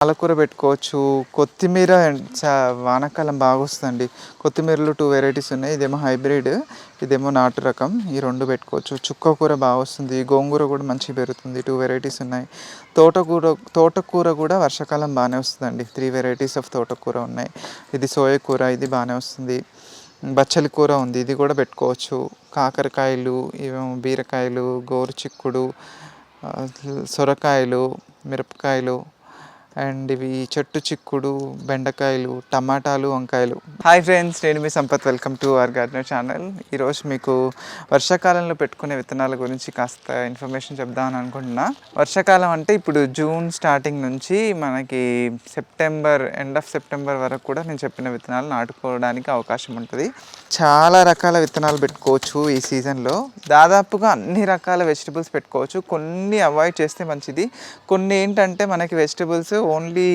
పాలకూర పెట్టుకోవచ్చు. కొత్తిమీర వానాకాలం బాగా వస్తుందండి. కొత్తిమీరలో 2 వెరైటీస్ ఉన్నాయి. ఇదేమో హైబ్రిడ్, ఇదేమో నాటు రకం. ఈ 2 పెట్టుకోవచ్చు. చుక్కకూర బాగా వస్తుంది. గోంగూర కూడా మంచిగా పెరుగుతుంది. 2 వెరైటీస్ ఉన్నాయి. తోటకూర కూడా వర్షాకాలం బాగానే వస్తుందండి. 3 వెరైటీస్ ఆఫ్ తోటకూర ఉన్నాయి. ఇది సోయ కూర, ఇది బాగానే వస్తుంది. బచ్చలి కూర ఉంది, ఇది కూడా పెట్టుకోవచ్చు. కాకరకాయలు, ఇవేమో బీరకాయలు, గోరుచిక్కుడు, సొరకాయలు, మిరపకాయలు, అండ్ ఇవి చెట్టు చిక్కుడు, బెండకాయలు, టమాటాలు, వంకాయలు. హాయ్ ఫ్రెండ్స్, నేను మీ Sampath. Welcome to our gardener channel. ఈరోజు మీకు వర్షాకాలంలో పెట్టుకునే విత్తనాల గురించి కాస్త ఇన్ఫర్మేషన్ చెప్దామని అనుకుంటున్నా. వర్షాకాలం అంటే ఇప్పుడు జూన్ స్టార్టింగ్ నుంచి మనకి ఎండ్ ఆఫ్ సెప్టెంబర్ వరకు కూడా నేను చెప్పిన విత్తనాలు నాటుకోవడానికి అవకాశం ఉంటుంది. చాలా రకాల విత్తనాలు పెట్టుకోవచ్చు ఈ సీజన్లో. దాదాపుగా అన్ని రకాల వెజిటబుల్స్ పెట్టుకోవచ్చు. కొన్ని అవాయిడ్ చేస్తే మంచిది. కొన్ని ఏంటంటే మనకి వెజిటబుల్స్ ఓన్లీ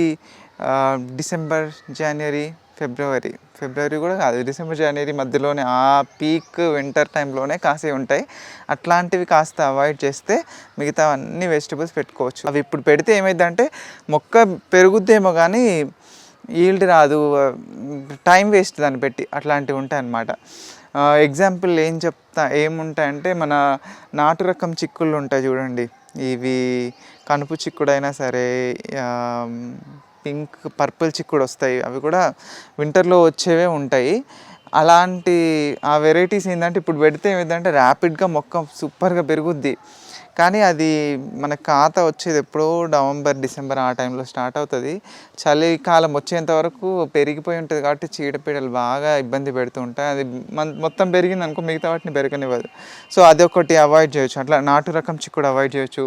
డిసెంబర్, జనవరి, ఫిబ్రవరి కూడా కాదు, డిసెంబర్, జనవరి మధ్యలోనే ఆ పీక్ వింటర్ టైంలోనే కాసే ఉంటాయి. అట్లాంటివి కాస్త అవాయిడ్ చేస్తే మిగతా అన్ని వెజిటబుల్స్ పెట్టుకోవచ్చు. అవి ఇప్పుడు పెడితే ఏమైందంటే మొక్క పెరుగుద్దేమో కానీ ఈల్డ్ రాదు, టైం వేస్ట్ దాన్ని పెట్టి. అట్లాంటివి ఉంటాయి అన్నమాట. ఎగ్జాంపుల్ ఏముంటాయంటే మన నాటు రకం చిక్కుళ్ళు ఉంటాయి చూడండి. ఇవి కనుపు చిక్కుడు అయినా సరే, పింక్, పర్పుల్ చిక్కుడు వస్తాయి. అవి కూడా వింటర్లో వచ్చేవే ఉంటాయి. అలాంటి ఆ వెరైటీస్ ఏంటంటే ఇప్పుడు పెడితే ఏమిటంటే ర్యాపిడ్గా మొక్క సూపర్గా పెరుగుద్ది. కానీ అది మన ఖాతా వచ్చేది ఎప్పుడో నవంబర్, డిసెంబర్ ఆ టైంలో స్టార్ట్ అవుతుంది. చలికాలం వచ్చేంత వరకు పెరిగిపోయి ఉంటుంది కాబట్టి చీడపీడలు బాగా ఇబ్బంది పెడుతూ ఉంటాయి. అది మొత్తం పెరిగింది అనుకో, మిగతా వాటిని పెరగనివ్వదు. సో అదొకటి అవాయిడ్ చేయొచ్చు. అట్లా నాటు రకం చిక్కుడు అవాయిడ్ చేయొచ్చు.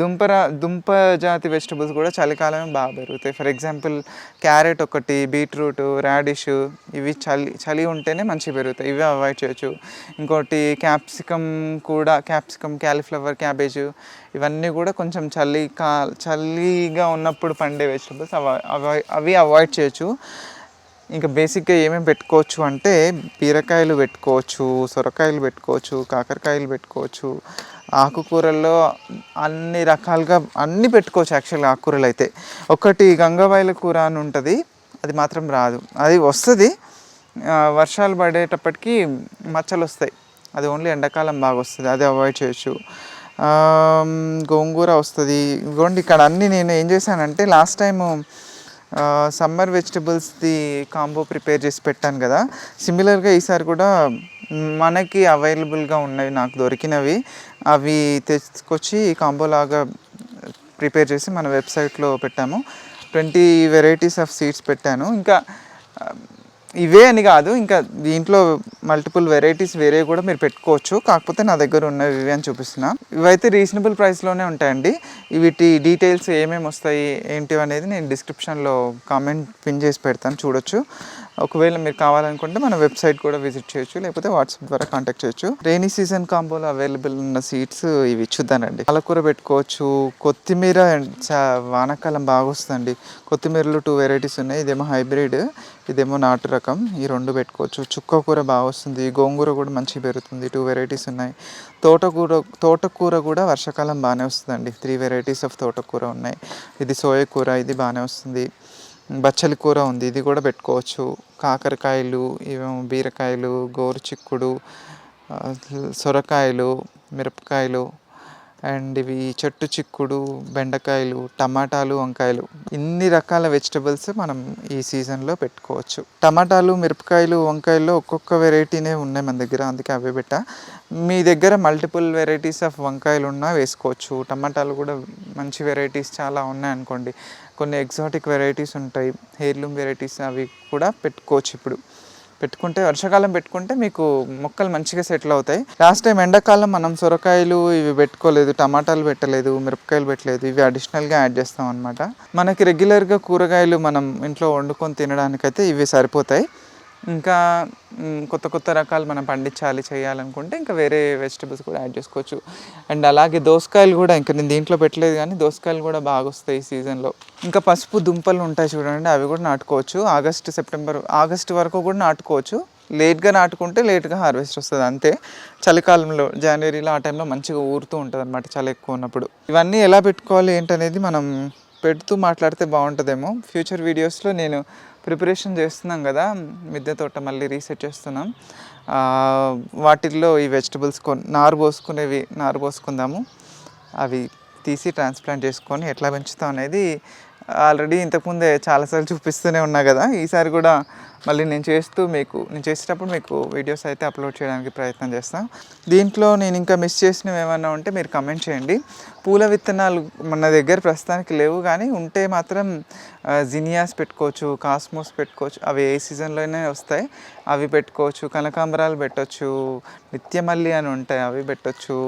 దుంప జాతి వెజిటబుల్స్ కూడా చలికాలమే బాగా పెరుగుతాయి. ఫర్ ఎగ్జాంపుల్ క్యారెట్ ఒకటి, బీట్రూట్, రాడిష్, ఇవి చలి ఉంటేనే మంచిగా పెరుగుతాయి. ఇవి అవాయిడ్ చేయొచ్చు. ఇంకోటి క్యాప్సికమ్, క్యాలీఫ్లవర్, క్యాబేజ్, ఇవన్నీ కూడా కొంచెం చలిగా ఉన్నప్పుడు పండే వెజిటబుల్స్. అవి అవాయిడ్ చేయొచ్చు. ఇంకా బేసిక్గా ఏమేమి పెట్టుకోవచ్చు అంటే బీరకాయలు పెట్టుకోవచ్చు, సొరకాయలు పెట్టుకోవచ్చు, కాకరకాయలు పెట్టుకోవచ్చు. ఆకుకూరల్లో అన్ని రకాలుగా అన్నీ పెట్టుకోవచ్చు. యాక్చువల్గా ఆకుకూరలు అయితే ఒకటి గంగవాయిల కూర అని ఉంటుంది, అది మాత్రం రాదు. అది వస్తుంది, వర్షాలు పడేటప్పటికి మచ్చలు వస్తాయి. అది ఓన్లీ ఎండాకాలం బాగా వస్తుంది, అది అవాయిడ్ చేయొచ్చు. గోంగూర వస్తుంది. ఇదిగోండి ఇక్కడ అన్నీ నేను ఏం చేశానంటే లాస్ట్ టైము సమ్మర్ వెజిటబుల్స్ది కాంబో ప్రిపేర్ చేసి పెట్టాను కదా, సిమిలర్గా ఈసారి కూడా మనకి అవైలబుల్గా ఉన్నాయి, నాకు దొరికినవి అవి తెచ్చుకొచ్చి కాంబో లాగా ప్రిపేర్ చేసి మన వెబ్సైట్లో పెట్టాము. 20 వెరైటీస్ ఆఫ్ సీడ్స్ పెట్టాను. ఇంకా ఇవే అని కాదు, ఇంకా దీంట్లో మల్టిపుల్ వెరైటీస్ వేరే కూడా మీరు పెట్టుకోవచ్చు. కాకపోతే నా దగ్గర ఉన్నవి ఇవే అని చూపిస్తున్నా. ఇవైతే రీజనబుల్ ప్రైస్లోనే ఉంటాయండి. వీటి డీటెయిల్స్ ఏమేమి వస్తాయి ఏంటి అనేది నేను డిస్క్రిప్షన్లో కామెంట్ పిన్ చేసి పెడతాను, చూడొచ్చు. ఒకవేళ మీరు కావాలనుకుంటే మన వెబ్సైట్ కూడా విజిట్ చేయొచ్చు, లేకపోతే వాట్సాప్ ద్వారా కాంటాక్ట్ చేయొచ్చు. రెయినీ సీజన్ కాంబోలో అవైలబుల్ ఉన్న సీడ్స్ ఇవి చూద్దానండి. పాలకూర పెట్టుకోవచ్చు. కొత్తిమీర వానాకాలం బాగా వస్తుందండి. కొత్తిమీరలో 2 వెరైటీస్ ఉన్నాయి. ఇదేమో హైబ్రిడ్, ఇదేమో నాటు రకం. ఈ 2 పెట్టుకోవచ్చు. చుక్కకూర బాగా వస్తుంది. గోంగూర కూడా మంచిగా పెరుగుతుంది. 2 వెరైటీస్ ఉన్నాయి. తోటకూర కూడా వర్షాకాలం బాగానే వస్తుందండి. 3 వెరైటీస్ ఆఫ్ తోటకూర ఉన్నాయి. ఇది సోయ కూర, ఇది బాగానే వస్తుంది. బచ్చలి కూర ఉంది, ఇది కూడా పెట్టుకోవచ్చు. కాకరకాయలు, ఇవేమో బీరకాయలు, గోరుచిక్కుడు, సొరకాయలు, మిరపకాయలు, అండ్ ఇవి చెట్టు చిక్కుడు, బెండకాయలు, టమాటాలు, వంకాయలు. ఇన్ని రకాల వెజిటబుల్స్ మనం ఈ సీజన్లో పెట్టుకోవచ్చు. టమాటాలు, మిరపకాయలు, వంకాయల్లో ఒక్కొక్క వెరైటీనే ఉన్నాయి మన దగ్గర, అందుకే అవే పెట్టా. మీ దగ్గర మల్టిపుల్ వెరైటీస్ ఆఫ్ వంకాయలు ఉన్నా వేసుకోవచ్చు. టమాటాలు కూడా మంచి వెరైటీస్ చాలా ఉన్నాయి అనుకోండి. కొన్ని ఎగ్జాటిక్ వెరైటీస్ ఉంటాయి, హెయిర్లూమ్ వెరైటీస్, అవి కూడా పెట్టుకోవచ్చు. ఇప్పుడు పెట్టుకుంటే వర్షాకాలం పెట్టుకుంటే మీకు మొక్కలు మంచిగా సెటిల్ అవుతాయి. లాస్ట్ టైం ఎండాకాలం మనం సొరకాయలు ఇవి పెట్టుకోలేదు, టమాటాలు పెట్టలేదు, మిరపకాయలు పెట్టలేదు. ఇవి అడిషనల్గా యాడ్ చేస్తాం అనమాట. మనకి రెగ్యులర్గా కూరగాయలు మనం ఇంట్లో వండుకొని తినడానికైతే ఇవి సరిపోతాయి. ఇంకా కొత్త రకాలు మనం చేయాలనుకుంటే ఇంకా వేరే వెజిటబుల్స్ కూడా యాడ్ చేసుకోవచ్చు. అండ్ అలాగే దోసకాయలు కూడా, ఇంకా నేను దీంట్లో పెట్టలేదు కానీ దోసకాయలు కూడా బాగా వస్తాయి ఈ సీజన్లో. ఇంకా పసుపు దుంపలు ఉంటాయి చూడండి, అవి కూడా నాటుకోవచ్చు. ఆగస్ట్ వరకు కూడా నాటుకోవచ్చు. లేట్గా నాటుకుంటే లేట్గా హార్వెస్ట్ వస్తుంది అంతే. చలికాలంలో జనవరిలో ఆ టైంలో మంచిగా ఊరుతూ ఉంటుంది అనమాట, చలి ఎక్కువ ఉన్నప్పుడు. ఇవన్నీ ఎలా పెట్టుకోవాలి ఏంటనేది మనం పెడుతూ మాట్లాడితే బాగుంటుందేమో. ఫ్యూచర్ వీడియోస్లో నేను ప్రిపరేషన్ చేస్తున్నాం కదా, మిద్దె తోట మళ్ళీ రీసెట్ చేస్తున్నాం. వాటిల్లో ఈ వెజిటబుల్స్ నారు పోసుకుందాము. అవి తీసి ట్రాన్స్ప్లాంట్ చేసుకొని ఎట్లా పెంచుతాం అనేది ఆల్రెడీ ఇంతకుముందే చాలాసార్లు చూపిస్తూనే ఉన్నా కదా. ఈసారి కూడా మళ్ళీ నేను చేసేటప్పుడు మీకు వీడియోస్ అయితే అప్లోడ్ చేయడానికి ప్రయత్నం చేస్తాను. దీంట్లో నేను ఇంకా మిస్ చేసినవి ఏమన్నా ఉంటే మీరు కమెంట్ చేయండి. పూల విత్తనాలు మన దగ్గర ప్రస్తుతానికి లేవు, కానీ ఉంటే మాత్రం జినియాస్ పెట్టుకోవచ్చు, కాస్మోస్ పెట్టుకోవచ్చు. అవి ఏ సీజన్లోనే వస్తాయి, అవి పెట్టుకోవచ్చు. కనకాంబరాలు పెట్టవచ్చు, నిత్యమల్లి అని ఉంటాయి, అవి పెట్టవచ్చు.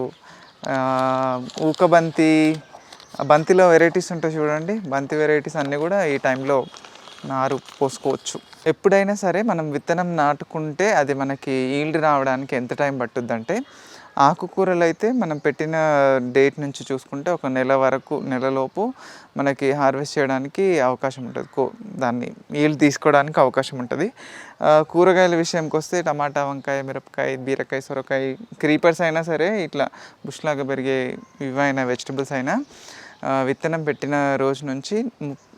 బంతిలో వెరైటీస్ ఉంటాయి చూడండి, బంతి వెరైటీస్ అన్నీ కూడా ఈ టైంలో నారు పోసుకోవచ్చు. ఎప్పుడైనా సరే మనం విత్తనం నాటుకుంటే అది మనకి ఈల్డ్ రావడానికి ఎంత టైం పట్టుద్దంటే, ఆకుకూరలు అయితే మనం పెట్టిన డేట్ నుంచి చూసుకుంటే ఒక నెలలోపు మనకి హార్వెస్ట్ చేయడానికి అవకాశం ఉంటుంది, దాన్ని ఈల్డ్ తీసుకోవడానికి అవకాశం ఉంటుంది. కూరగాయల విషయంకి వస్తే టమాటా, వంకాయ, మిరపకాయ, బీరకాయ, సొరకాయ, క్రీపర్స్ అయినా సరే, ఇట్లా బుష్లాగా పెరిగే ఇవైనా వెజిటబుల్స్ అయినా విత్తనం పెట్టిన రోజు నుంచి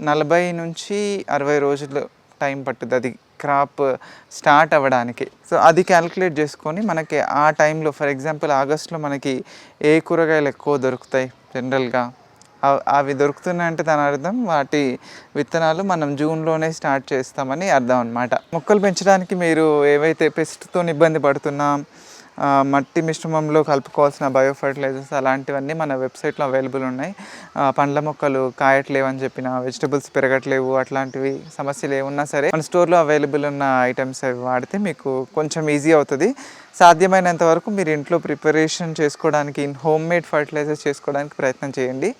40 నుంచి 60 రోజులు టైం పట్టుద్ది అది క్రాప్ స్టార్ట్ అవ్వడానికి. సో అది క్యాలిక్యులేట్ చేసుకొని మనకి ఆ టైంలో, ఫర్ ఎగ్జాంపుల్ ఆగస్ట్లో మనకి ఏ కూరగాయలు ఎక్కువ దొరుకుతాయి జనరల్గా, అవి దొరుకుతున్నాయంటే దాని అర్థం వాటి విత్తనాలు మనం జూన్లోనే స్టార్ట్ చేస్తామని అర్థం అన్నమాట. మొక్కలు పెంచడానికి మీరు ఏవైతే పెస్ట్తో ఇబ్బంది పడుతున్నా, మట్టి మిశ్రమంలో కలుపుకోవాల్సిన బయో ఫర్టిలైజర్స్ అలాంటివన్నీ మన వెబ్సైట్లో అవైలబుల్ ఉన్నాయి. పండ్ల మొక్కలు కాయట్లేవు అని చెప్పిన, వెజిటబుల్స్ పెరగట్లేవు, అట్లాంటివి సమస్యలు ఏమున్నా సరే మన స్టోర్లో అవైలబుల్ ఉన్న ఐటమ్స్ అవి వాడితే మీకు కొంచెం ఈజీ అవుతుంది. సాధ్యమైనంత వరకు మీరు ఇంట్లో ప్రిపరేషన్ చేసుకోవడానికి, హోమ్ మేడ్ ఫర్టిలైజర్స్ చేసుకోవడానికి ప్రయత్నం చేయండి.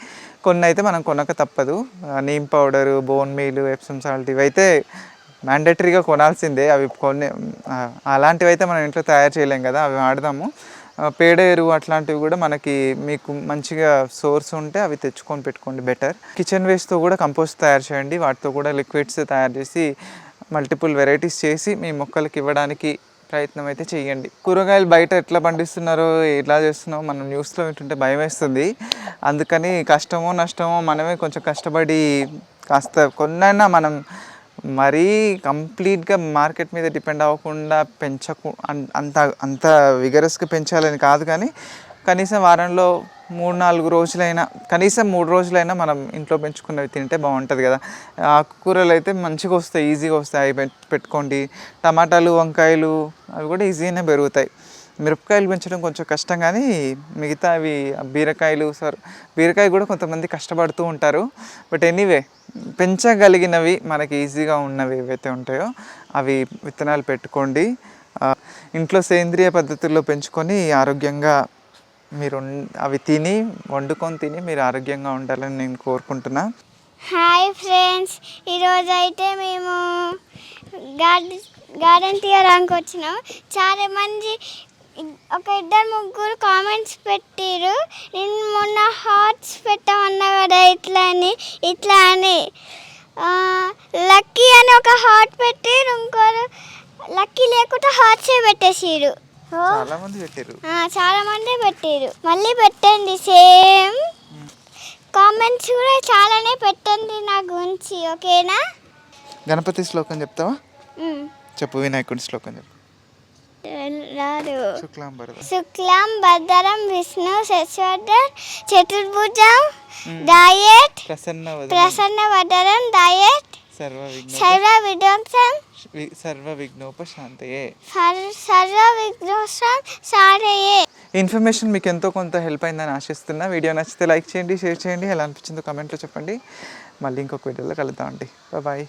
కొన్ని అయితే మనం కొనక తప్పదు. Neem powder, bone meal, Epsom salt ఇవైతే మ్యాండేటరీగా కొనాల్సిందే. అవి అలాంటివి అయితే మనం ఇంట్లో తయారు చేయలేం కదా, అవి వాడదాము. పేడ ఎరువు అట్లాంటివి కూడా మీకు మంచిగా సోర్స్ ఉంటే అవి తెచ్చుకొని పెట్టుకోండి బెటర్. కిచెన్ వేస్ట్తో కూడా కంపోస్ట్ తయారు చేయండి. వాటితో కూడా లిక్విడ్స్ తయారు చేసి మల్టిపుల్ వెరైటీస్ చేసి మీ మొక్కలకి ఇవ్వడానికి ప్రయత్నం అయితే చేయండి. కూరగాయలు బయట ఎట్లా పండిస్తున్నారో, ఎట్లా చేస్తున్నారో మనం న్యూస్లో వింటుంటే భయం వేస్తుంది. అందుకని కష్టమో నష్టమో మనమే కొంచెం కష్టపడి కాస్త కొన్నైనా మనం మరీ కంప్లీట్గా మార్కెట్ మీద డిపెండ్ అవ్వకుండా అంత విగరస్గా పెంచాలని కాదు, కానీ కనీసం వారంలో 3-4 రోజులైనా, కనీసం 3 రోజులైనా మనం ఇంట్లో పెంచుకున్నవి తింటే బాగుంటుంది కదా. ఆకుకూరలు అయితే మంచిగా వస్తాయి, ఈజీగా వస్తాయి, అవి పెట్టుకోండి. టమాటాలు, వంకాయలు అవి కూడా ఈజీగానే పెరుగుతాయి. మిరపకాయలు పెంచడం కొంచెం కష్టం, కానీ మిగతా అవి బీరకాయ కూడా కొంతమంది కష్టపడుతూ ఉంటారు. బట్ ఎనీవే, పెంచగలిగినవి మనకి ఈజీగా ఉన్నవి ఏవైతే ఉంటాయో అవి విత్తనాలు పెట్టుకోండి. ఇంట్లో సేంద్రియ పద్ధతుల్లో పెంచుకొని ఆరోగ్యంగా మీరు అవి వండుకొని తిని మీరు ఆరోగ్యంగా ఉండాలని నేను కోరుకుంటున్నా. హాయ్ ఫ్రెండ్స్, ఈరోజు అయితే మేము గార్డెన్ తీయడానికి వచ్చినాం. చాలా మంది, ఒక 2-3 కామెంట్స్ పెట్టిరు, నేను మొన్న హార్ట్స్ పెట్టమన్నా కదా ఇట్లా అని లక్కీ అని ఒక హార్ట్ పెట్టి, ఇంకోరు లక్కీ లేకుండా హార్ట్సే పెట్టేసిరు. చాలా మంది పెట్టిరు. మళ్ళీ పెట్టండి, సేమ్ కామెంట్స్ కూడా చాలానే పెట్టండి నా గురించి, ఓకేనా? గణపతి శ్లోకం చెప్తావా? చెప్పు. వినాయకుడి శ్లోకం చెప్పు. శుక్లాం భద్రం విష్ణు శశివర్ధనం చతుర్భుజం ధ్యాయేత్ ప్రసన్నవదనం ధ్యాయేత్ సర్వ విఘ్నోపశాంతయే. ఇన్ఫర్మేషన్ మీకు ఎంతో కొంత హెల్ప్ అయిందని ఆశిస్తున్నా. వీడియో నచ్చితే లైక్ చేయండి, షేర్ చేయండి. ఎలా అనిపించిందో కామెంట్లో చెప్పండి. మళ్ళీ ఇంకొక వీడియోలో కలుద్దామండి. బాయ్.